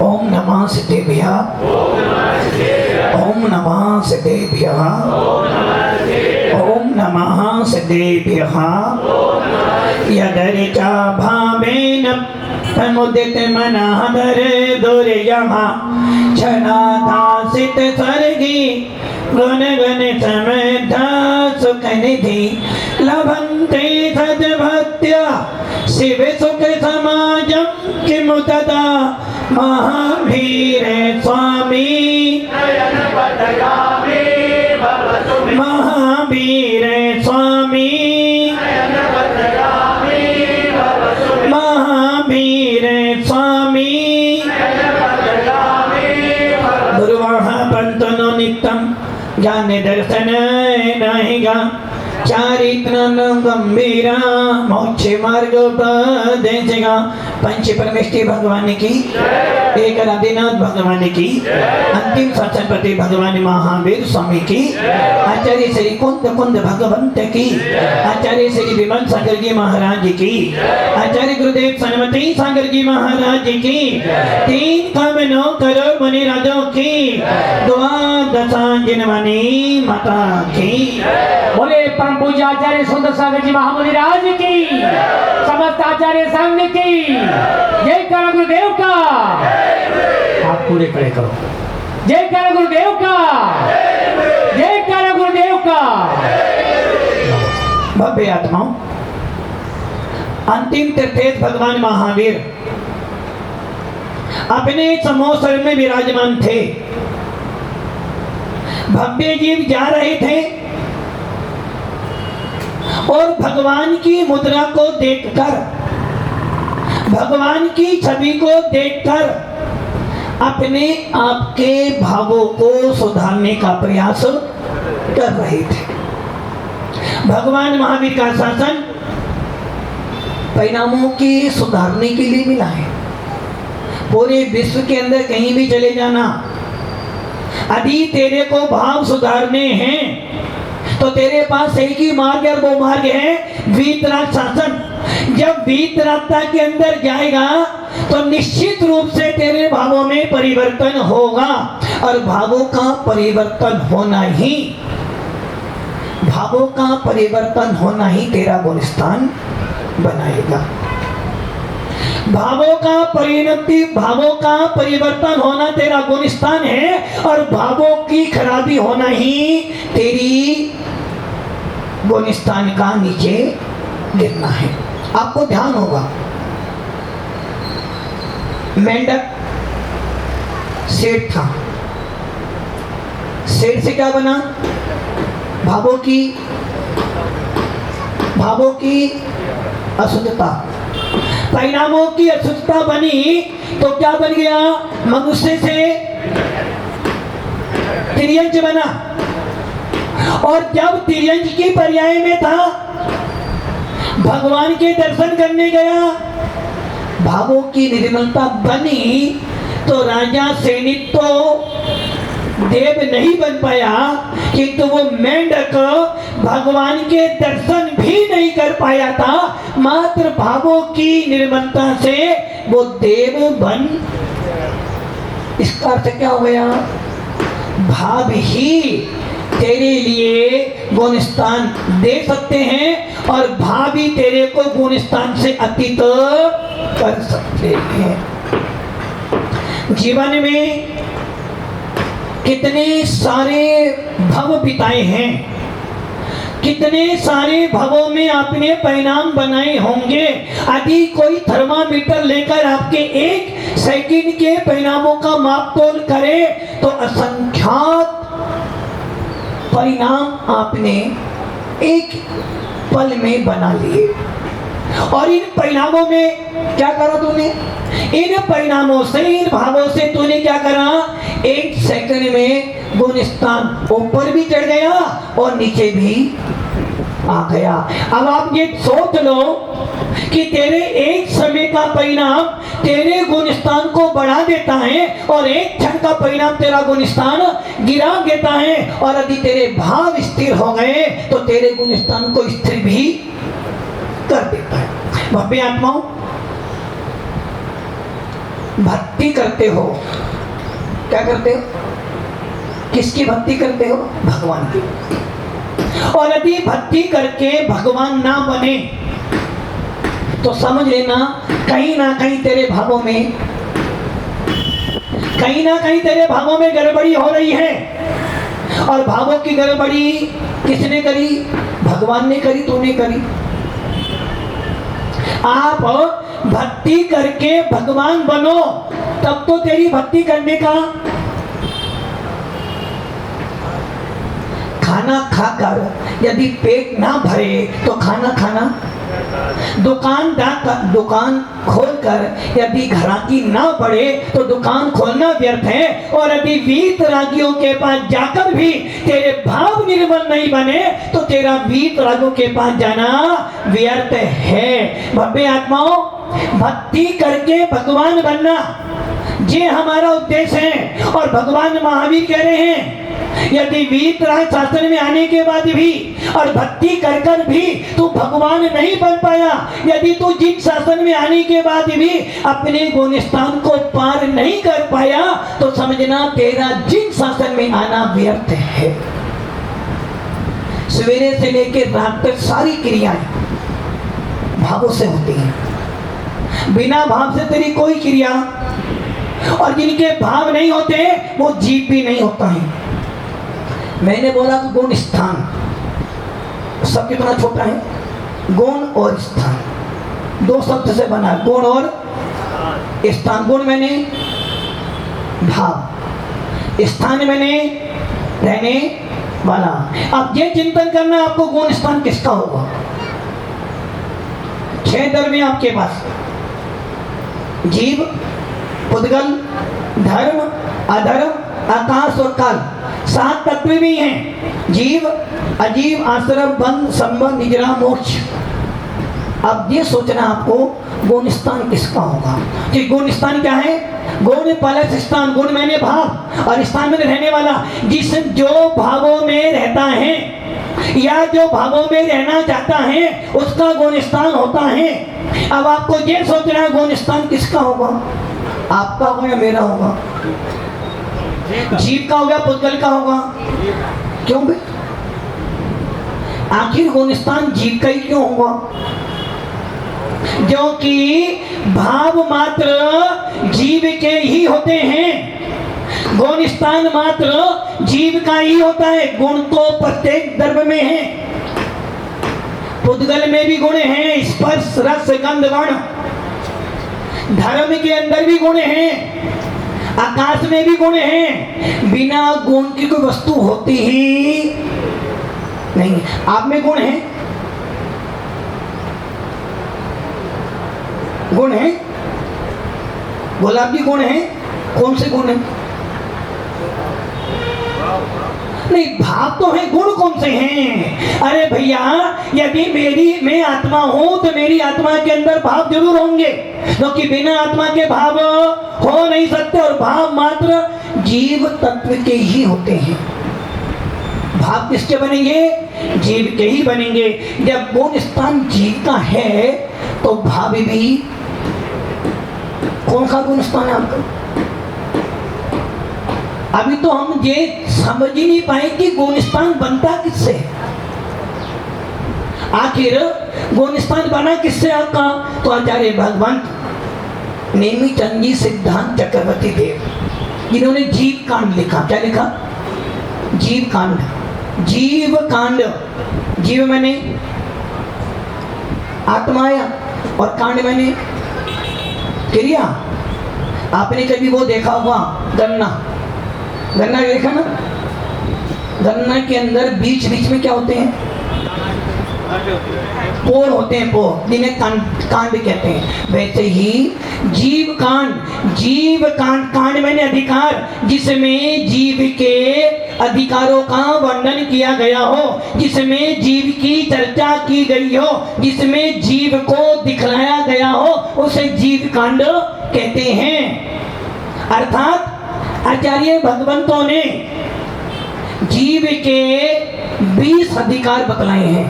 ओम नमः सिद्धेभ्यः, ओम नमः सिद्धेभ्यः, ओम नमः सिद्धेभ्यः। यदर्चा भावेन समुदित मनः दरे दुर्यः क्षणाधासित स्वर्गी गुण गण समृद्धा सुख निधि लभन्ते सद्भक्त्या शिव सुख समाजं किमु तदा महावीर स्वामी महावीर स्वामी महावीर स्वामी दुर्वाह पंतनो नित्यं ज्ञान दर्शन नाहिगा चारित्रन गंभीरा मोक्ष मार्ग उपदेशगा। पंच परमेष्टि भगवान की, एक आदिनाथ भगवान की, अंतिम सत्संगपति भगवान महावीर स्वामी की, आचार्य श्री कुंद कुंद भगवंत की, आचार्य श्री विमल सागर जी महाराज की, आचार्य गुरुदेव सनमती सागर जी महाराज की, 3 करोड़ 9 करोड़ मुनि राजों की, द्वादशा जिनवानी माता की। बोले परम पूज्य आचार्य सुंदर सागर जी महामुनि राज की, समस्त आचार्य संघ की जय कर गुरुदेव का। आप पूरे खड़े करो। जय कर गुरुदेव का, जय कर गुरुदेव का। भव्य आत्माओं, अंतिम तीर्थेश भगवान महावीर अपने समोसर में विराजमान थे। भव्य जीव जा रहे थे और भगवान की मुद्रा को देखकर, भगवान की छवि को देखकर अपने आप के भावों को सुधारने का प्रयास कर रहे थे। भगवान महावीर का शासन परिणामों की सुधारने के लिए मिला है। पूरे विश्व के अंदर कहीं भी चले जाना, यदि तेरे को भाव सुधारने हैं तो तेरे पास एक ही मार्ग है, वो मार्ग है वीतराग शासन। जब वीतरागता के अंदर जाएगा तो निश्चित रूप से तेरे भावों में परिवर्तन होगा, और भावों का परिवर्तन होना ही, भावों का परिवर्तन होना ही तेरा गुणस्थान बनाएगा। भावों का परिणति, भावों का परिवर्तन होना तेरा गुणस्थान है, और भावों की खराबी होना ही तेरी गुणस्थान का नीचे गिरना है। आपको ध्यान होगा, मेंढक सेठ था। सेठ से क्या बना? भावों की अशुद्धता, परिणामों की अशुद्धता बनी तो क्या बन गया? मनुष्य से तिर्यंच बना, और जब तिर्यंच की पर्याय में था, भगवान के दर्शन करने गया, भावों की निर्मलता बनी तो राजा सैनिक तो देव नहीं बन पाया, किंतु वो मेंढक भगवान के दर्शन भी नहीं कर पाया था। मात्र भावों की निर्मलता से वो देव बन। इसका अर्थ क्या हो गया? भाव ही तेरे लिए गुणस्थान दे सकते हैं, और भाव ही तेरे को गुणस्थान से अतीत कर सकते हैं। जीवन में कितने सारे भव बिताए हैं, कितने सारे भवों में आपने परिणाम बनाए होंगे। यदि कोई थर्मामीटर लेकर आपके 1 सेकंड के परिणामों का मापतोल करे तो असंख्यात परिणाम आपने एक पल में बना लिए। और इन परिणामों में क्या करा तूने? इन परिणामों से, इन भावों से तूने क्या करा? 1 सेकंड में गुणस्थान ऊपर भी चढ़ गया और नीचे भी आ गया। अब आप ये सोच लो कि तेरे एक समय का परिणाम तेरे गुणस्थान को बढ़ा देता है, और एक क्षण का परिणाम तेरा गुणस्थान गिरा देता है। और यदि तेरे भाव स्थिर हो गए तो तेरे गुणस्थान को स्थिर भी कर देता है। भव्य आत्माओं, भक्ति करते हो, क्या करते हो? किसकी भक्ति करते हो? भगवान की। और यदि भक्ति करके भगवान ना बने तो समझ लेना कहीं ना कहीं तेरे भावों में, कहीं ना कहीं तेरे भावों में गड़बड़ी हो रही है। और भावों की गड़बड़ी किसने करी? भगवान ने करी, तूने करी। आप भक्ति करके भगवान बनो, तब तो तेरी भक्ति करने का। खाना खाकर यदि पेट ना भरे तो खाना खाना, दुकान खोलकर यदि घराकी ना पड़े तो दुकान खोलना व्यर्थ है। और यदि वीतरागियों के पास जाकर भी तेरे भाव निर्मल नहीं बने तो तेरा वीतरागों के पास जाना व्यर्थ है। भव्य आत्माओं, भक्ति करके भगवान बनना, ये हमारा उद्देश्य है। और भगवान महावीर कह रहे हैं यदि वीतराग शासन में आने के बाद भी और भक्ति कर कर भी तू भगवान नहीं बन पाया, यदि तू जिन शासन में आने के बाद भी अपने गुण स्थान को पार नहीं कर पाया तो समझना तेरा जिन शासन में आना व्यर्थ है। सवेरे से लेकर रात तक सारी क्रियाएं भावों से होती हैं। बिना भाव से तेरी कोई क्रिया, और जिनके भाव नहीं होते वो जीव भी नहीं होता है। मैंने बोला कि गुण स्थान सब कितना छोटा है। गुण और स्थान दो शब्द से बना, गुण और स्थान। गुण मैंने भाव, स्थान मैंने रहने वाला। अब ये चिंतन करना आपको गुण स्थान किसका होगा। 6 द्रव्य आपके पास, जीव, पुद्गल, धर्म, अधर्म, आकाश और काल। 7 तत्व भी हैं, जीव, अजीव, आश्रम, बंध, संबंध, निजरा, मोक्ष। अब ये सोचना आपको गुण स्थान किसका होगा। कि गुण स्थान क्या है? गुण प्लस स्थान। गुण मैंने भाव और स्थान में रहने वाला। जिस जो भावों में रहता है या जो भावों में रहना चाहता है उसका गुण स्थान होता है। अब आपको ये सोचना है गुण स्थान किसका होगा। आपका होगा या मेरा होगा? जीव का होगा, पुद्गल का होगा। क्यों भाई? आखिर गुण स्थान जीव का ही क्यों होगा? जो कि भाव मात्र जीव के ही होते हैं, गुण स्थान मात्र जीव का ही होता है। गुण तो प्रत्येक द्रव्य में है। पुद्गल में भी गुण हैं, स्पर्श, रस, गंध, वर्ण। धर्म के अंदर भी गुण हैं, आकाश में भी गुण हैं। बिना गुण की कोई वस्तु होती ही नहीं। आप में गुण है, गुण है। गुलाब भी गुण है। कौन से गुण है? नहीं, भाव तो है, गुण कौन से हैं? अरे भैया, यदि मैं आत्मा हूं तो मेरी आत्मा के अंदर भाव जरूर होंगे, क्योंकि बिना आत्मा के भाव हो नहीं सकते। और भाव मात्र जीव तत्व के ही होते हैं। भाव किसके बनेंगे? जीव के ही बनेंगे। जब गुण स्थान जीव का है तो भाव भी। कौन सा गुण स्थान है आपका? अभी तो हम ये समझ ही नहीं पाए कि गुण स्थान बनता किससे। आखिर गुण स्थान बना किससे आपका? तो आचार्य भगवंत नेमीचंद जी सिद्धांत चक्रवर्ती देव, जिन्होंने जीव कांड लिखा। क्या लिखा? जीव कांड। जीव कांड, जीव मैंने आत्माया और कांड मैंने क्रिया। आपने कभी वो देखा होगा गन्ना, गन्ना देखा ना? गन्ना के अंदर बीच बीच में क्या होते हैं? पोर होते हैं, पोर, जिन्हें कांड कहते हैं। वैसे ही जीव कांड, कांड मैंने अधिकार, जिसमें जीव के अधिकारों का वर्णन किया गया हो, जिसमें जीव की चर्चा की गई हो, जिसमें जीव को दिखलाया गया हो, उसे जीव कांड कहते हैं। अर्थात आचार्य भगवंतों ने जीव के 20 अधिकार बतलाए हैं।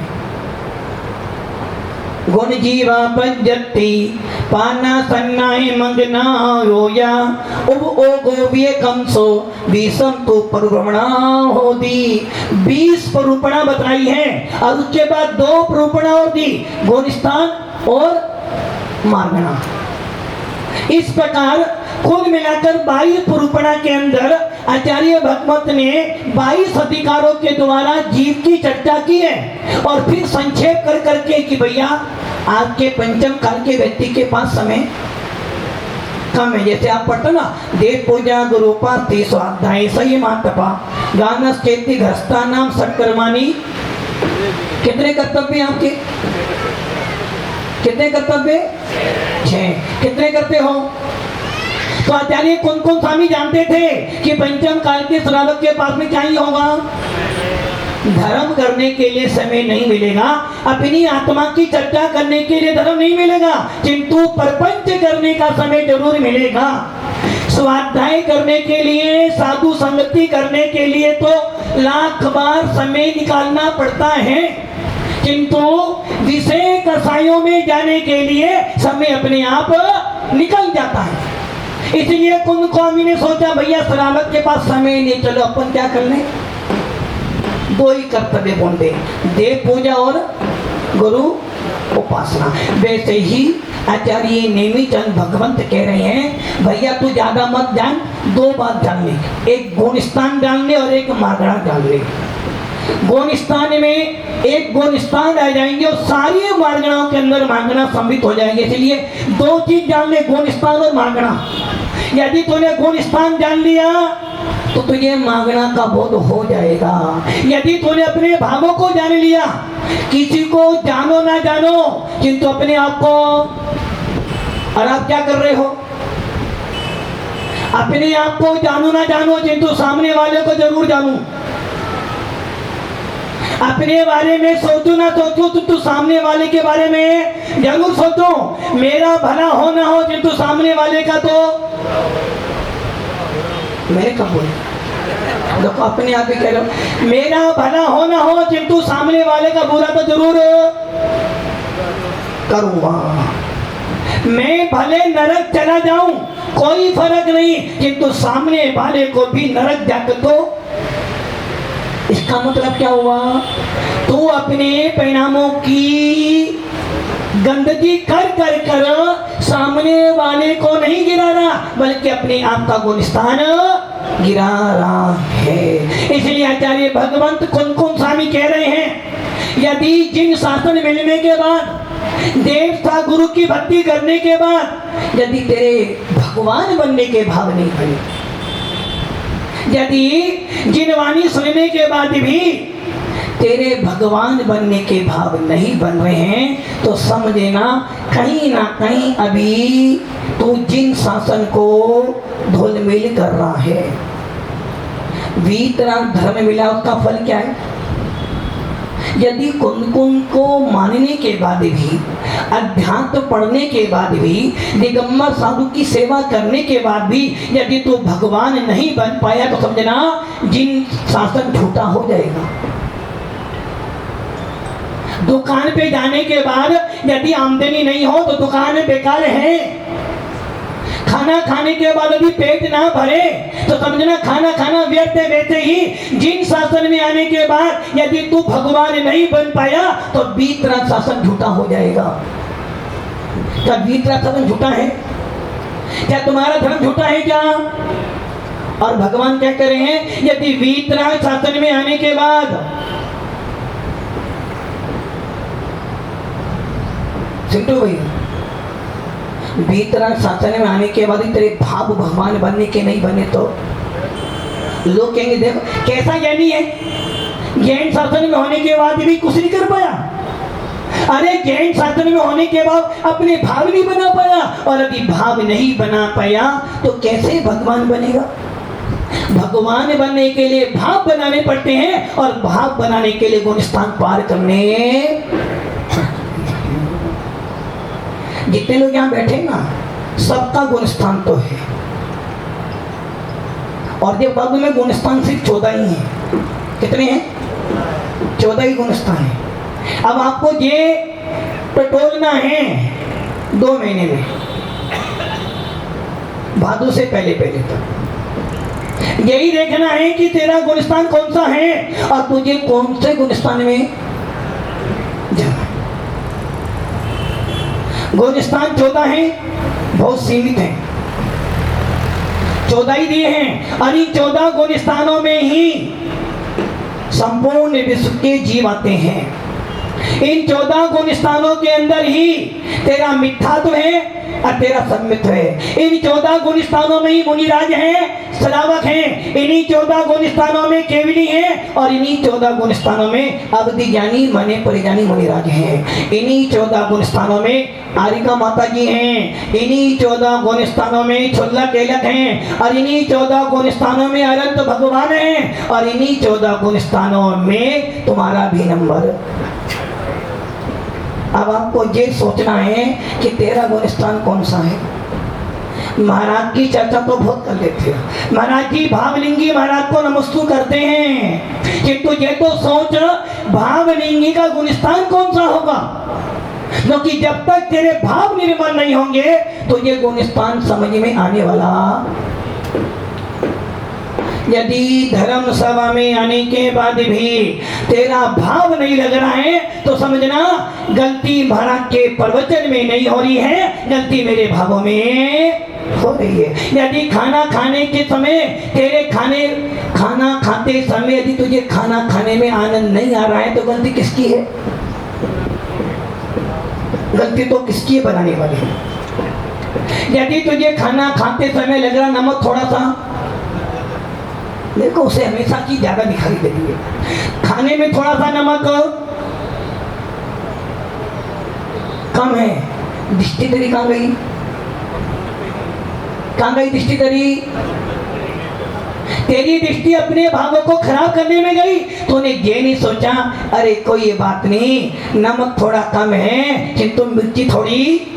गुण जीवा पज्जति पाना सन्नाए मंगना होया उब ओ गोविये कंसो बीसम तो परुपणा हो दी। 20 परुपणा बताई है और उसके बाद 2 परुपणा और दी, गोनिस्तान और मारगणा। इस प्रकार कुल मिलाकर 22 परुपणा के अंदर आचार्य भगवत ने 22 अधिकारों के द्वारा जीव की चर्चा की है और फिर संक्षेप कर करके कि भैया आज के पंचम काल के व्यक्ति के पास समय कम है। जैसे आप पढ़ते ना, देव पूजा गुरुपाति स्वाध्याय सही मातपा गानस चेती घस्ता नाम सत्कर्मानी। कितने कर्तव्य आपके? कितने कर्तव्य? 6। कितने करते हो? तो आचार्य कौन कौन स्वामी जानते थे कि पंचम काल के श्रावक के पास में क्या ही होगा? धर्म करने के लिए समय नहीं मिलेगा, अपनी आत्मा की चर्चा करने के लिए धर्म नहीं मिलेगा, किंतु प्रपंच करने का समय जरूर मिलेगा। स्वाध्याय करने के लिए, साधु संगति करने के लिए तो लाख बार समय निकालना पड़ता है, किंतु विषय कसायों में जाने के लिए समय अपने आप निकल जाता है। इसलिए कुंद स्वामी ने सोचा भैया श्रावक के पास समय नहीं, चलो अपन क्या कर लें, 2 ही कर्तव्य बोलते, देव पूजा और गुरु उपासना। वैसे ही आचार्य नेमीचंद भगवंत कह रहे हैं भैया तू ज्यादा मत जान, 2 बात जान ले, एक गुणस्थान जान ले और एक मार्गणा जान ले। गुणस्थान में एक गुणस्थान रह जाएंगे और सारी मार्गणाओं के अंदर मार्गणा सम्मिलित हो जाएंगे। इसलिए 2 चीज जान ले, गुणस्थान और मार्गणा। यदि तूने गुणस्थान जान लिया तो तुझे मांगना का बोध हो जाएगा। यदि तूने अपने भावों को जान लिया, किसी को जानो ना जानो किंतु अपने आप को, और आप क्या कर रहे हो, अपने आप को जानो ना जानो किंतु सामने वाले को जरूर जानू। अपने बारे में सोचो ना सोचो तो सामने वाले के बारे में जरूर सोचो। मेरा भला हो ना हो किंतु सामने वाले का तो मेरे कब बोले, देखो अपने आप ही कह रहे हो, मेरा भला हो ना हो किंतु सामने वाले का बुरा तो जरूर करूंगा। मैं भले नरक चला जाऊं कोई फर्क नहीं, किंतु सामने वाले को भी नरक जाकर तो, इसका मतलब क्या हुआ, तू अपने परिणामों की गंदगी कर कर कर सामने वाले को नहीं गिरा रहा बल्कि अपने आप का गुणस्थान गिरा रहा है। इसलिए आचार्य भगवंत कुंद स्वामी कह रहे हैं यदि जिन शासन मिलने के बाद, देवता गुरु की भक्ति करने के बाद यदि तेरे भगवान बनने के भाव नहीं बने, यदि जिनवाणी सुनने के बाद भी तेरे भगवान बनने के भाव नहीं बन रहे हैं तो समझना कहीं ना कहीं अभी तू जिन शासन को धुलमिल कर रहा है। वीतराग धर्म मिला, उसका फल क्या है? यदि कुंद को मानने के बाद भी, अध्यात्म पढ़ने के बाद भी, दिगंबर साधु की सेवा करने के बाद भी यदि तू भगवान नहीं बन पाया तो समझना जिन शासन झूठा हो जाएगा। दुकान पे जाने के बाद यदि आमदनी नहीं हो तो दुकान बेकार है। खाना खाने के बाद यदि पेट ना भरे तो समझना खाना व्यर्थ है। वैसे ही जिन शासन में आने के बाद यदि तू भगवान नहीं बन पाया तो वीतराग शासन झूठा हो जाएगा। क्या वीतराग शासन झूठा है? क्या तुम्हारा धर्म झूठा है क्या? और भगवान क्या कह रहे हैं, यदि वीतराग शासन में आने के बाद, सुनो भैया, वीतराग शासन में आने के बाद तेरे भाव भगवान बनने के नहीं बने तो लोग कहेंगे देखो कैसा ज्ञानी है, ज्ञान शासन में होने के बाद भी कुछ नहीं कर पाया। अरे ज्ञान शासन में होने के बाद अपने भाव नहीं बना पाया, और यदि भाव नहीं बना पाया तो कैसे भगवान बनेगा? भगवान बनने के लिए भाव बनाने पड़ते हैं और भाव बनाने के लिए गुणस्थान पार करने। जितने लोग यहाँ बैठे ना सबका गुणस्थान तो है, और जब बाद में गुणस्थान सिर्फ 14 ही हैं। कितने हैं? 14 ही गुणस्थान है। अब आपको ये टटोलना है 2 महीने में, भादों से पहले पहले तक। यही देखना है कि तेरा गुलिस्तान कौन सा है और तुझे कौन से गुलिस्तान में जाना। गुलिस्तान 14 है, बहुत सीमित है, 14 ही दिए हैं और इन 14 गुलिस्तानों में ही संपूर्ण विश्व के जीव आते हैं। इन 14 गुलिस्तानों के अंदर ही तेरा मिथ्यात्व है और तेरा सन्मित्व है। इन 14 गुलिस्तानों में ही मुनिराज हैं, सदावक हैं। इन्हीं 14 गुलिस्तानों में केवली हैं और इन्हीं 14 गुलिस्तानों में अवधि ज्ञानी मने परिज्ञानी मुनिराज हैं। इन्हीं 14 गुलिस्तानों में आरिका माता जी हैं। इन्हीं 14 गुलिस्तानों में छुल्ला केलक हैं और इन्हीं 14 गुलिस्तानों में अनंत भगवान हैं और इन्हीं 14 गुलिस्तानों में तुम्हारा भी नंबर। अब आपको ये सोचना है कि तेरा गुलिस्तान कौन सा है। महाराज की चर्चा तो बहुत कर लेते हैं, महाराज जी भावलिंगी महाराज को नमस्तु करते हैं, किंतु ये तो सोच भावलिंगी का गुलिस्तान कौन सा होगा, क्योंकि जब तक तेरे भाव निर्मल नहीं होंगे तो ये गुलिस्तान समझ में आने वाला। यदि धर्म सभा में आने के बाद भी तेरा भाव नहीं लग रहा है तो समझना गलती महाराज के प्रवचन में नहीं हो रही है, गलती मेरे भावों में हो रही है। यदि खाना खाने के समय तेरे खाना खाते समय यदि तुझे खाना खाने में आनंद नहीं आ रहा है तो गलती किसकी है? गलती तो किसकी है? बनाने वाली है। यदि तुझे खाना खाते समय लग रहा नमक थोड़ा सा, देखो उसे हमेशा की ज्यादा दिखाई दे रही है, खाने में थोड़ा सा नमक कम है, दृष्टि तेरी कहाँ गई? कहाँ गई दृष्टि तेरी? तेरी दृष्टि अपने भावों को खराब करने में गई। तूने ये नहीं सोचा अरे कोई ये बात नहीं, नमक थोड़ा कम है किंतु मिर्ची थोड़ी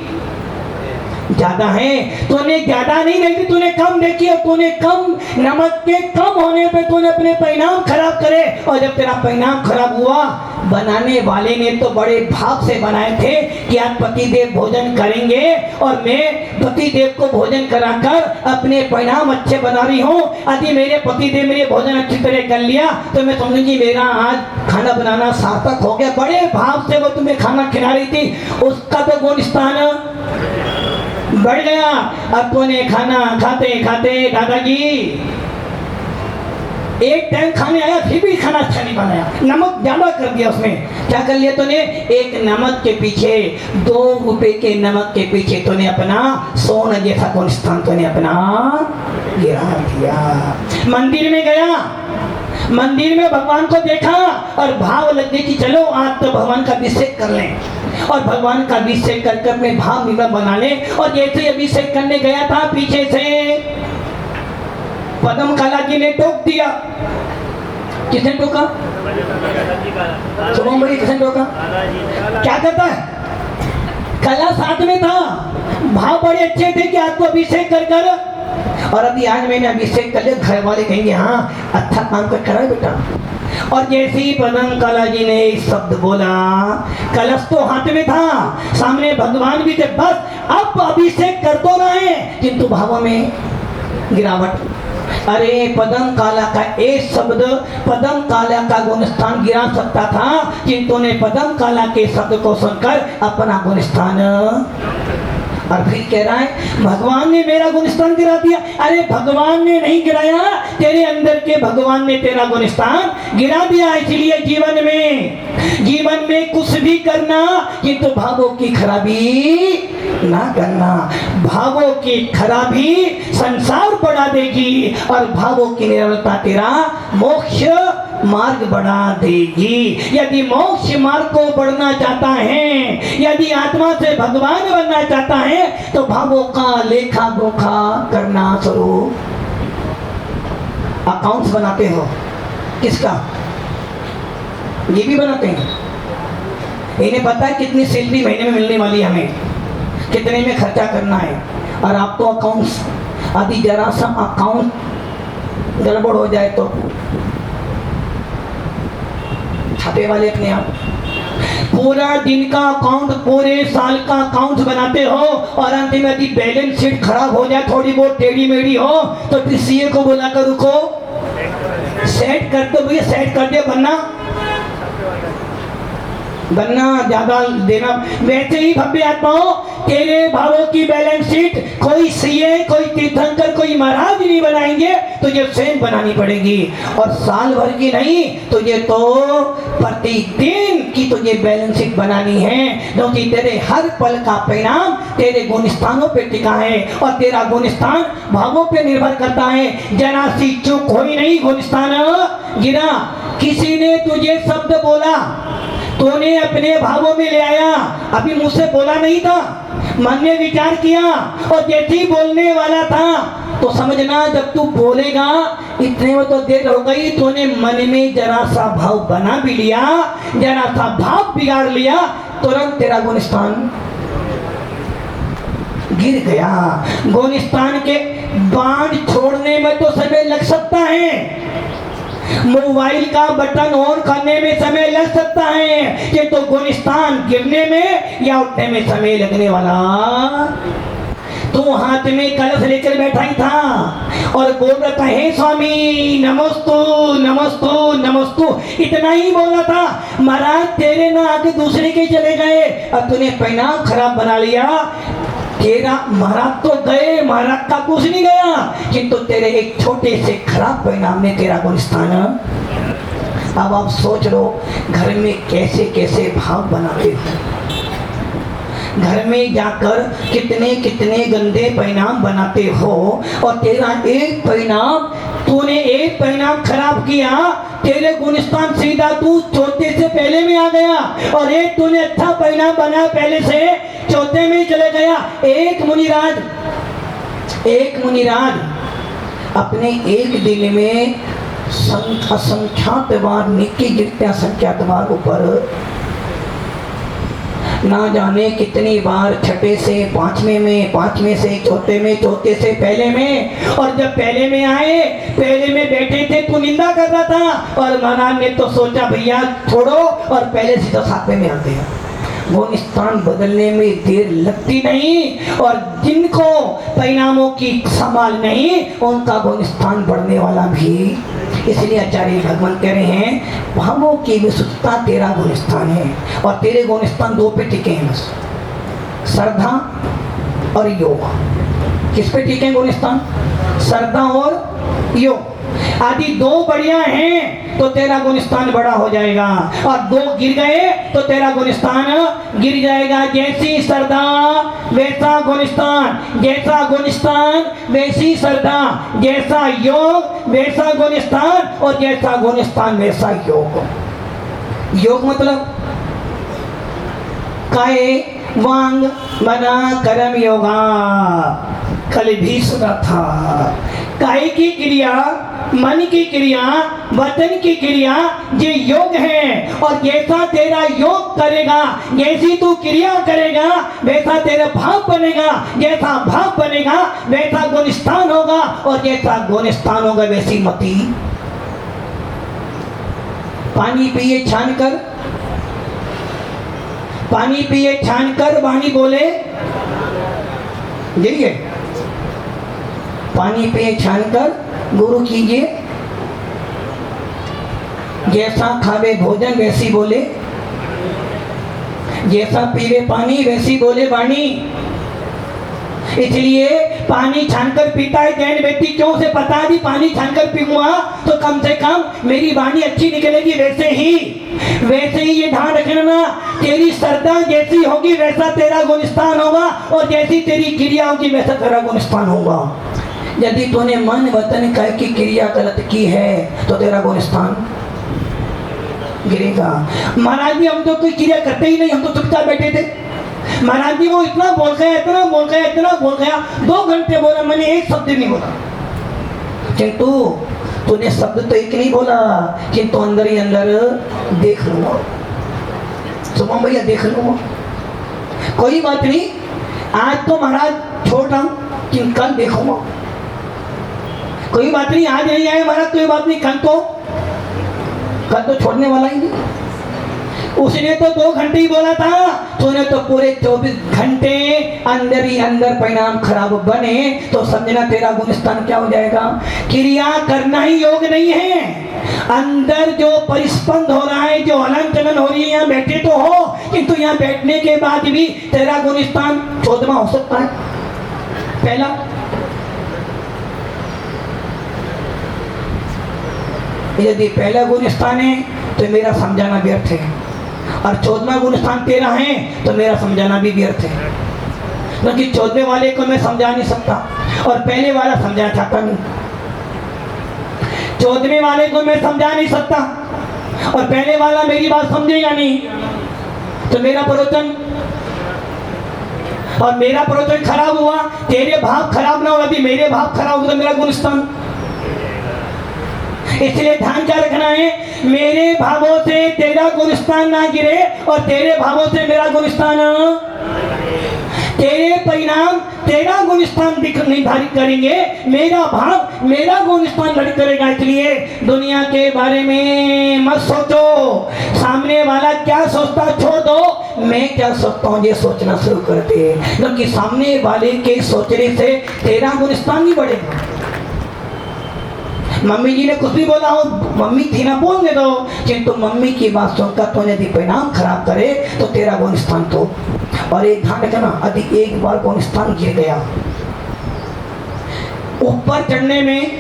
ज्यादा है। तूने ज्यादा नहीं देखी, तूने कम देखी और तूने कम नमक के कम होने पे तूने अपने परिणाम खराब करे। और जब तेरा परिणाम खराब हुआ, बनाने वाले ने तो बड़े भाव से बनाए थे कि आज पतिदेव भोजन करेंगे और मैं पतिदेव को भोजन कराकर अपने परिणाम अच्छे बना रही हूँ। यदि मेरे पतिदेव मेरे भोजन अच्छी तरह कर लिया तो मैं समझूंगी मेरा आज खाना बनाना सार्थक हो गया। बड़े भाव से वो तुम्हें खाना खिला रही थी, उसका तो गुणस्थान बढ़ गया। अब तूने खाना खाते खाते दादाजी एक टाइम खाने आया फिर भी खाना अच्छा नहीं बनाया, नमक ज्यादा कर दिया उसमें। क्या कर लिया तूने? एक नमक के पीछे 2 रुपए के नमक के पीछे तूने अपना सोना जैसा गुलिस्तान तूने अपना गिरा दिया। मंदिर में गया, मंदिर में भगवान को देखा और भाव लगे कि चलो आज तो भगवान का अभिषेक कर लें और भगवान का अभिषेक करके अपने भाव निर्मल बना ले। और जैसे अभिषेक करने गया था पीछे से पदम काला जी ने टोक दिया। किसने टोका? सुबह बड़ी किसने टोका? क्या करता है? कला साथ में था, भाव बड़े अच्छे थे कि आपको अभिषेक कर कर और अभी आज मैंने अभिषेक कर लिया। घर वाले कहेंगे हाँ अच्छा काम कर करा बेटा। और जैसे ही पदम काला जी ने एक शब्द बोला, कलश तो हाथ में था, सामने भगवान भी थे, बस अब अभिषेक कर तो रहे किंतु भावों में गिरावट। अरे पदम काला का एक शब्द पदम काला का गुणस्थान गिरा सकता था, किंतु ने पदम काला के शब्द को सुनकर अपना गुणस्थान। और फिर कह रहा है भगवान ने मेरा गुणस्थान गिरा दिया। अरे भगवान ने नहीं गिराया, तेरे अंदर के भगवान ने तेरा गुणस्थान गिरा दिया। इसलिए जीवन में कुछ भी करना किंतु भावों की खराबी ना करना। भावों की खराबी संसार बढ़ा देगी और भावों की निर्मलता तेरा मोक्ष मार्ग बढ़ा देगी। यदि मोक्ष मार्ग को बढ़ना चाहता है, यदि आत्मा से भगवान बनना चाहता है तो भावों का लेखा जोखा करना शुरू। अकाउंट्स बनाते हो किसका? ये भी बनाते हैं। इन्हें पता है कितनी सैलरी महीने में मिलने वाली है, हमें कितने में खर्चा करना है। और आपको अकाउंट्स यदि जरा सा अकाउंट गड़बड़ हो जाए तो छापे वाले अपने आप पूरा दिन का अकाउंट, पूरे साल का अकाउंट बनाते हो और अंत में यदि बैलेंस शीट खराब हो जाए, थोड़ी बहुत टेढ़ी मेढ़ी हो, तो फिर सीए को बुलाकर रुको, सेट कर दो भैया, सेट कर दे, बनना ज्यादा देना। वैसे ही भव्य आत्माओं, तेरे भावों की बैलेंस शीट कोई सीए, कोई तीर्थंकर, कोई महाराज नहीं बनाएंगे, तुझे स्वयं बनानी पड़ेगी। और साल भर की नहीं, तुझे तो प्रतिदिन की तुझे बैलेंस शीट बनानी है, क्योंकि तेरे हर पल का परिणाम तेरे गुणस्थानों पे टिका है और तेरा गुणस्थान भावों पे निर्भर करता है। जरा सी चूक हुई नहीं, गुणस्थान गिरा। किसी ने तुझे शब्द बोला, तूने अपने भावों में ले आया, अभी मुझसे बोला नहीं था, मन ने विचार किया और जैसे ही बोलने वाला था तो समझना जब तू बोलेगा इतने में तो देर हो गई, तूने मन में जरा सा भाव बना भी लिया, जरा सा भाव बिगाड़ लिया, तुरंत तेरा गुणस्थान गिर गया। गुणस्थान के बांध छोड़ने में तो समय लग सकता है, मोबाइल का बटन ऑन करने में समय लग सकता है, कि तो गुणस्थान गिरने में या उठने में समय लगने वाला। तो हाथ में कलश लेकर बैठा ही था और बोल रहा था, हे स्वामी नमस्तु नमस्तु नमस्तु, इतना ही बोला था। महाराज तेरे ना आके दूसरे के चले गए और तूने परिणाम खराब बना लिया। तेरा महाराज तो गए, महाराज का कुछ नहीं गया, किंतु तेरे एक छोटे से खराब परिणाम ने तेरा गुणस्थान। अब आप सोच लो घर में कैसे कैसे भाव बनाते हो, घर में जाकर कितने कितने गंदे परिणाम बनाते हो, और तेरा एक परिणाम, तूने एक परिणाम खराब किया, तेरे गुणस्थान सीधा तू चौथे से पहले में आ गया, और एक तूने अच्छा परिणाम बनाया पहले से चौथे में चले गया। एक मुनिराज अपने एक दिन में असंख्यात बार निकी गिरते, असंख्यात बार ऊपर, ना जाने कितनी बार छठे से पांचवें में, पांचवें से चौथे में, चौथे से पहले में। और जब पहले में आए, पहले में बैठे थे, तू निंदा कर रहा था और महाराज ने तो सोचा भैया छोड़ो और पहले से तो सातवें में आते हैं। गुणस्थान बदलने में देर लगती नहीं, और जिनको परिणामों की संभाल नहीं, उनका गुणस्थान बढ़ने वाला भी। इसलिए आचार्य भगवान कह रहे हैं, भावों की विशुद्धता तेरा गुणस्थान है, और तेरे गुणस्थान दो पे टिके हैं बस, श्रद्धा और योग। किस पे टिके हैं गुणस्थान? श्रद्धा और योग। आदि दो बढ़िया हैं तो तेरा गुणस्थान बड़ा हो जाएगा, और दो गिर गए तो तेरा गुणस्थान गिर जाएगा। जैसी श्रद्धा वैसा गुणस्थान, जैसा गुणस्थान वैसी श्रद्धा, जैसा योग वैसा गुणस्थान, और जैसा गुणस्थान वैसा योग। योग मतलब काये वांग मना कर्म योगा, कल भी सुना था। काये की क्रिया, मन की क्रिया, वचन की क्रिया, ये योग है। और जैसा तेरा योग करेगा, जैसी तू क्रिया करेगा, वैसा तेरा भाव बनेगा, जैसा भाव बनेगा वैसा गुणस्थान होगा, और जैसा गुणस्थान होगा वैसी मति। पानी पिए छान कर, पानी पिए छान कर वाणी बोले, देखिए, पानी पिए छान कर गुरु कीजिए, जैसा खावे भोजन वैसी बोले, जैसा पीवे पानी वैसी बोले वाणी। इसलिए पानी छानकर पीता है जैन व्यक्ति, क्यों से पता है पानी छानकर पीऊंगा तो कम से कम मेरी वाणी अच्छी निकलेगी। वैसे ही ये ध्यान रखना, तेरी श्रद्धा जैसी होगी वैसा तेरा गुणस्थान होगा, और जैसी तेरी क्रिया होगी वैसा तेरा गुणस्थान होगा। यदि तूने मन वतन कह की क्रिया गलत की है तो तेरा गुणस्थान गिरेगा। महाराज जी हम तो कोई क्रिया करते ही नहीं, हम तो चुपचाप बैठे थे। महाराज जी वो इतना बोल गया, इतना बोल गया, इतना बोल गया, 2 घंटे बोला, मैंने एक शब्द नहीं बोला। किंतु तूने शब्द तो एक नहीं बोला, किंतु अंदर ही अंदर देख लूंगा, सुबह भैया देख लूंगा, कोई बात नहीं, आज तो महाराज छोड़ रहा हूँ, किंतु कल देखूंगा। कोई बात नहीं, आज नहीं आए महाराज, कोई बात नहीं, कल तो छोड़ने वाला ही नहीं। उसने तो 2 घंटे ही बोला था, तूने तो पूरे 24 घंटे अंदर ही अंदर परिणाम खराब बने, तो समझना तेरा गुणस्थान क्या हो जाएगा। क्रिया करना ही योग नहीं है, अंदर जो परिस्पंद हो रहा है, जो हलन चलन हो रही है, यहाँ बैठे तो हो, किंतु यहाँ बैठने के बाद भी तेरा गुणस्थान 14वां हो सकता है। पहला, यदि पहला गुणस्थान है तो मेरा समझाना व्यर्थ है, और 14वां गुणस्थान तेरा है तो मेरा समझाना भी व्यर्थ है, क्योंकि 14वें वाले को मैं समझा नहीं सकता और पहले वाला समझा चाहता नहीं। 14वें वाले को मैं समझा नहीं सकता और पहले वाला मेरी बात समझेगा नहीं, तो मेरा प्रवचन खराब हुआ, तेरे भाव खराब ना हो, यदि मेरे भाव खराब हो तो मेरा गुणस्थान। इसलिए ध्यान क्या रखना है, मेरे भावों से तेरा गुणस्थान ना गिरे और तेरे भावों से मेरा गुणस्थान, तेरे परिणाम तेरा गुणस्थान निर्धारित करेंगे, मेरा भाव मेरा गुणस्थान निर्धारित करेगा। इसलिए दुनिया के बारे में मत सोचो, सामने वाला क्या सोचता छोड़ दो, मैं क्या सोचता हूँ ये सोचना शुरू करते हैं, क्योंकि सामने वाले के सोचने से तेरा गुणस्थान नहीं बढ़ेगा। मम्मी जी ने कुछ भी बोला हो, मम्मी थी ना, बोलने दो, किंतु मम्मी की बात सुनकर तो यदि परिणाम खराब करे तो तेरा गुणस्थान तो। और एक ध्यान रखना, यदि एक बार गुणस्थान गिर गया, ऊपर चढ़ने में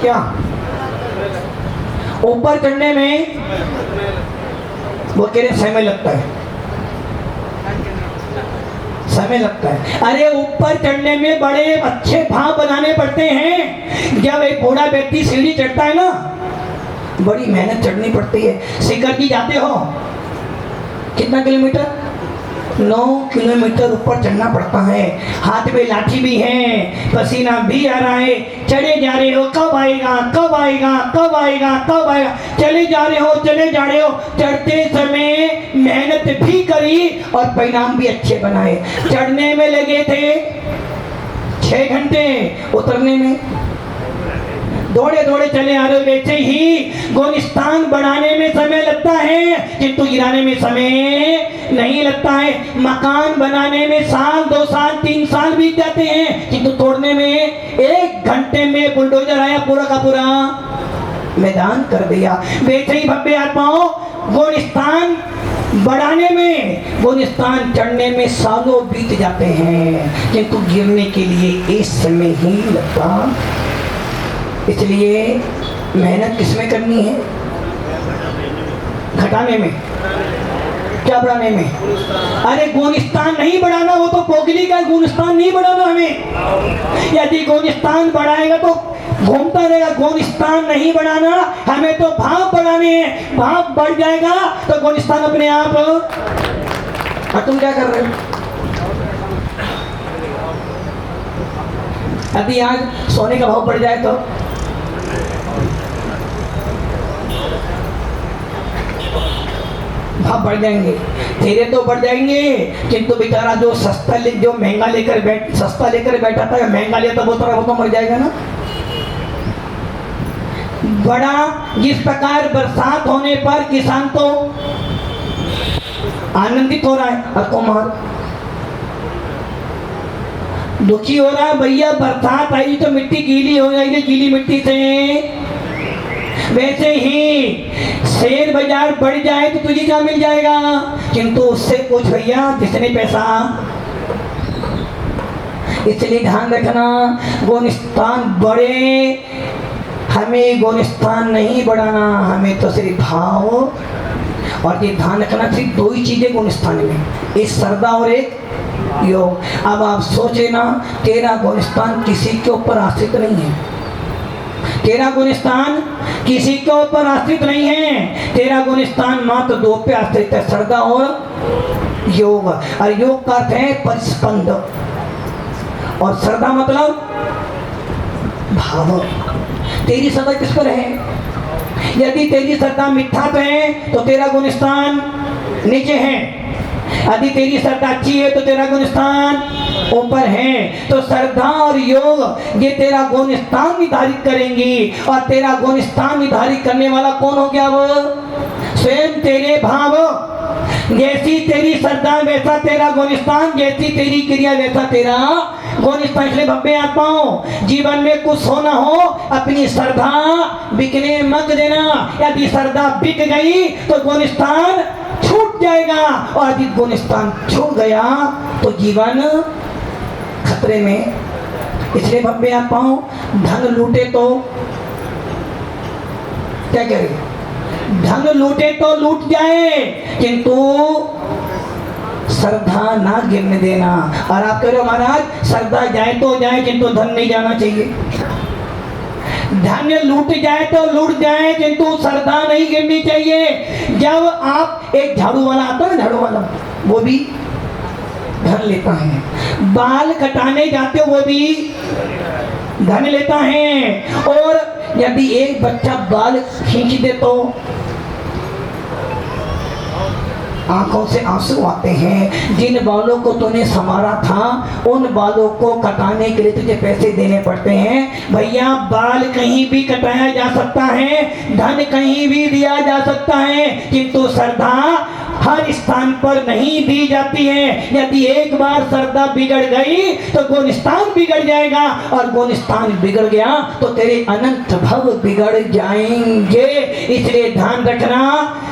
क्या, ऊपर चढ़ने में वो कह रहे समय लगता है, समय लगता है। अरे ऊपर चढ़ने में बड़े अच्छे भाव बनाने पड़ते हैं। जब एक बूढ़ा व्यक्ति सीढ़ी चढ़ता है ना, बड़ी मेहनत चढ़नी पड़ती है। शिखर जी जाते हो, कितना किलोमीटर, 9 किलोमीटर ऊपर चढ़ना पड़ता है, हाथ में लाठी भी है, पसीना भी आ रहा है, चढ़े जा रहे हो, कब आएगा कब आएगा कब आएगा कब आएगा, चले जा रहे हो चले जा रहे हो। चढ़ते समय मेहनत भी करी और परिणाम भी अच्छे बनाए। चढ़ने में लगे थे 6 घंटे, उतरने में दौड़े दौड़े चले आ रहे हो। वैसे ही गुणस्थान बढ़ाने में समय लगता है, किंतु गिराने में समय नहीं लगता है। मकान बनाने में साल 2 साल 3 साल बीत जाते हैं, किंतु तोड़ने में 1 घंटे में बुलडोजर आया, पूरा का पूरा मैदान कर दिया। वैसे ही भव्य आत्माओं, गुणस्थान बढ़ाने में, गुणस्थान चढ़ने में सालों बीत जाते हैं, किंतु गिरने के लिए एक समय ही लगता। इसलिए मेहनत किसमें करनी है, घटाने में, क्या बढ़ाने में। अरे गुणस्थान नहीं बढ़ाना, वो तो पोगली का गुणस्थान नहीं बढ़ाना हमें। यदि गुणस्थान बढ़ाएगा तो घूमता रहेगा, गुणस्थान नहीं बढ़ाना, हमें तो भाव बढ़ाने हैं। भाव बढ़ जाएगा तो गुणस्थान अपने आप। और तुम क्या कर रहे हो, अभी आज सोने का भाव बढ़ जाए तो भाव बढ़ जाएंगे, तेरे तो बढ़ जाएंगे, किंतु बेचारा जो जो महंगा लेकर सस्ता लेकर बैठा था, महंगा लिया तो वो तो मर जाएगा ना। बड़ा जिस प्रकार बरसात होने पर किसान तो आनंदित हो रहा है, और कुमार दुखी हो रहा है, भैया बरसात आई तो मिट्टी गीली हो जाएगी, गीली मिट्टी से। वैसे ही शेयर बाजार बढ़ जाए तो तुझे क्या मिल जाएगा, किंतु उससे कुछ भैया जितने पैसा। इसलिए ध्यान रखना, गुणस्थान बढ़े, हमें गुणस्थान नहीं बढ़ाना, हमें तो सिर्फ भाव। और ये ध्यान रखना, सिर्फ 2 ही चीजें गुणस्थान में, एक श्रद्धा और एक योग। अब आप सोचे ना, तेरा गुणस्थान किसी के ऊपर आश्रित नहीं है, तेरा गुणस्थान किसी के ऊपर आश्रित नहीं है, तेरा गुणस्थान मात्र 2 पे आश्रित है, श्रद्धा और योग। और योग का अर्थ है परिस्पंद, और श्रद्धा मतलब भाव। तेरी श्रद्धा किस पर है, यदि तेरी श्रद्धा मिथ्या पे है तो तेरा गुणस्थान नीचे है, यदि तेरी श्रद्धा अच्छी है तो तेरा गुणस्थान ऊपर है। तो श्रद्धा और योग ये तेरा गुणस्थान निर्धारित करेंगी, और तेरा गुणस्थान निर्धारित करने वाला कौन हो गया, वो स्वयं तेरे भाव, जैसी तेरी श्रद्धा वैसा तेरा गुणस्थान, जैसी तेरी क्रिया वैसा तेरा गुणस्थान। इसलिए भव्य आत्माओं, जीवन में कुछ हो ना हो, अपनी श्रद्धा बिकने मत देना। यदि श्रद्धा बिक गई तो गुणस्थान छूट जाएगा, और यदि गुणस्थान छूट गया तो जीवन खतरे में। इसलिए भव्य आत्माओं, धन लूटे तो क्या करें, धन लूटे तो लूट जाए, किंतु श्रद्धा ना गिरने देना। और आप कह रहे हो महाराज श्रद्धा जाए तो जाए, किंतु धन नहीं जाना चाहिए। धन लूट जाए तो लूट जाए, किंतु श्रद्धा नहीं गिरनी चाहिए। जब आप एक झाड़ू वाला आता है, झाड़ू वाला, वो भी धन लेता है। बाल कटाने जाते हो, वो भी धन लेता है। और यदि एक बच्चा बाल खींच दे तो आंखों से आंसू आते हैं। जिन बालों को तूने संवारा था, उन बालों को कटाने के लिए तुझे पैसे देने पड़ते हैं। भैया, बाल कहीं भी कटाया जा सकता है, धन कहीं भी दिया जा सकता है, किंतु श्रद्धा हर स्थान पर नहीं दी जाती है। यदि एक बार श्रद्धा बिगड़ गई तो गुणस्थान बिगड़ जाएगा, और गुणस्थान बिगड़ गया तो तेरे अनंत भव बिगड़ जाएंगे। इसलिए ध्यान रखना,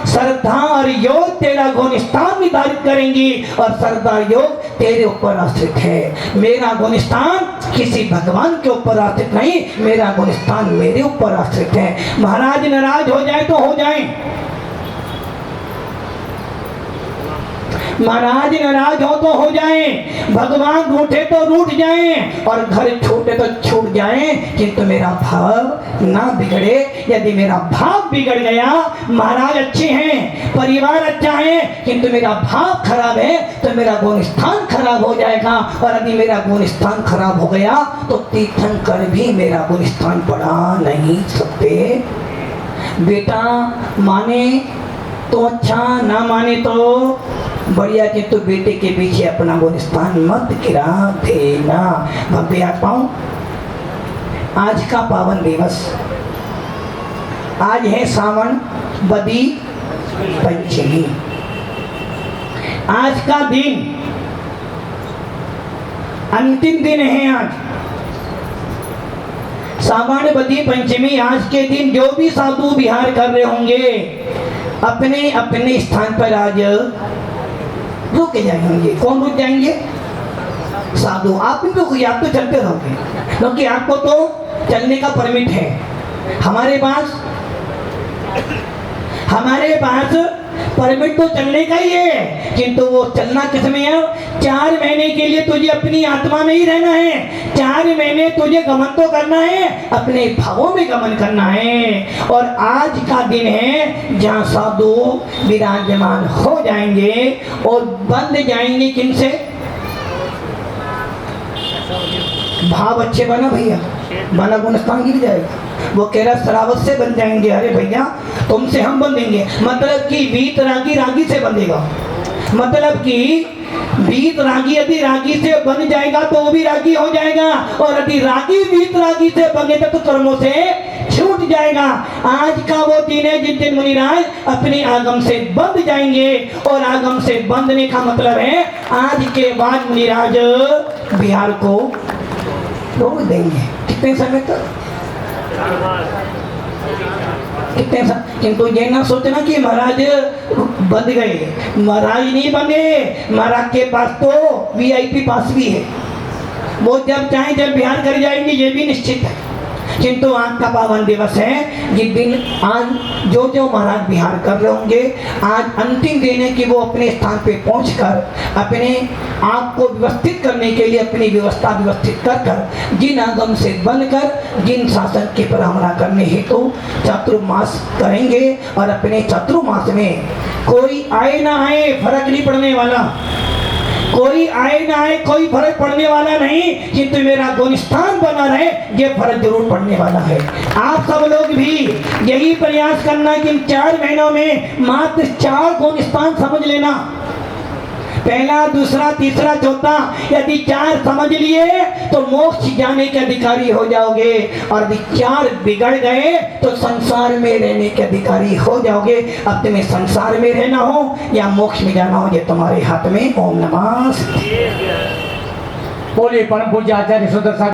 श्रद्धा और योग तेरा गुणस्थान निर्धारित करेंगी, और श्रद्धा योग तेरे ऊपर आश्रित है। मेरा गुणस्थान किसी भगवान के ऊपर आश्रित नहीं, मेरा गुणस्थान मेरे ऊपर आश्रित है। महाराज नाराज हो जाए तो हो जाए, महाराज नाराज हो तो हो जाए, भगवान रूठे तो रूठ जाए, और घर छूटे तो छूट जाए, किंतु मेरा भाव ना बिगड़े। यदि मेरा भाव बिगड़ गया, महाराज अच्छे हैं, परिवार अच्छा है, किंतु मेरा भाव खराब है, तो मेरा गुणस्थान खराब हो जाएगा। और यदि मेरा गुणस्थान खराब हो गया तो तीर्थंकर भी मेरा गुणस्थान बढ़ा नहीं सकते। बेटा माने तो अच्छा, ना माने तो बढ़िया, किंतु बेटे के पीछे अपना गुणस्थान मत गिरा देना। भव्य आत्माओं, आज का पावन दिवस, आज है सावन बदी पंचमी। आज का दिन अंतिम दिन है। आज सावन बदी पंचमी, आज के दिन जो भी साधु विहार कर रहे होंगे, अपने अपने स्थान पर आज रुक जाएंगे। कौन रुक जाएंगे? साधु। आप भी रुक, आप तो चलते रहोगे, क्योंकि आपको तो चलने का परमिट है। हमारे पास परमिट तो चलने का ही है, किंतु वो चलना किस में है? 4 महीने के लिए तुझे अपनी आत्मा में ही रहना है। 4 महीने तुझे गमन तो करना है, अपने भावों में गमन करना है। और आज का दिन है जहाँ साधु विराजमान हो जाएंगे और बंध जाएंगे। किनसे? भाव अच्छे बना भैया, बना गुणस्थान गिर जाएगा। वो कह रहा शरावत से बन जाएंगे। अरे भैया, तुमसे हम बंधेंगे, मतलब कि वीत रागी रागी से बंधेगा। मतलब कि वीत रागी यदि रागी से बन जाएगा तो वो भी रागी हो जाएगा, और यदि रागी वीत रागी से बनेगा तो कर्मों से छूट जाएगा। आज का वो दिन है जिस दिन मुनिराज अपने आगम से बंध जाएंगे। और आगम से बंधने का मतलब है आज के बाद मुनिराज बिहार को रोक देंगे। कितने समय तक? किंतु ये ना सोचना कि महाराज बंध गए। महाराज नहीं बंधे, महाराज के पास तो VIP पास भी है। वो जब चाहे जब बिहार कर जाएंगे, ये भी निश्चित है। किंतु आज का पावन दिवस है जिस दिन आज जो महाराज बिहार कर रहे होंगे, आज अंतिम दिन है कि वो अपने स्थान पे पहुंचकर अपने आप को व्यवस्थित करने के लिए अपनी व्यवस्था व्यवस्थित कर जिन आगम से बनकर जिन शासन की परामर्श करने हेतु चातुर्मास करेंगे। और अपने चातुर्मास में कोई आए ना आए फर्क नहीं पड़ने वाला, कोई आए ना आए कोई फर्क पड़ने वाला नहीं, किंतु मेरा गुणस्थान बना रहे ये फर्क जरूर पड़ने वाला है। आप सब लोग भी यही प्रयास करना कि इन 4 महीनों में मात्र 4 गुणस्थान समझ लेना। पहला, दूसरा, तीसरा, चौथा, यदि 4 समझ लिए तो मोक्ष जाने के अधिकारी हो जाओगे, और यदि 4 बिगड़ गए तो संसार में रहने के अधिकारी हो जाओगे। अब तुम्हें संसार में रहना हो या मोक्ष में जाना हो, ये तुम्हारे हाथ में। ओम नमः। बोले परम पूज्य आचार्य सुदर्शन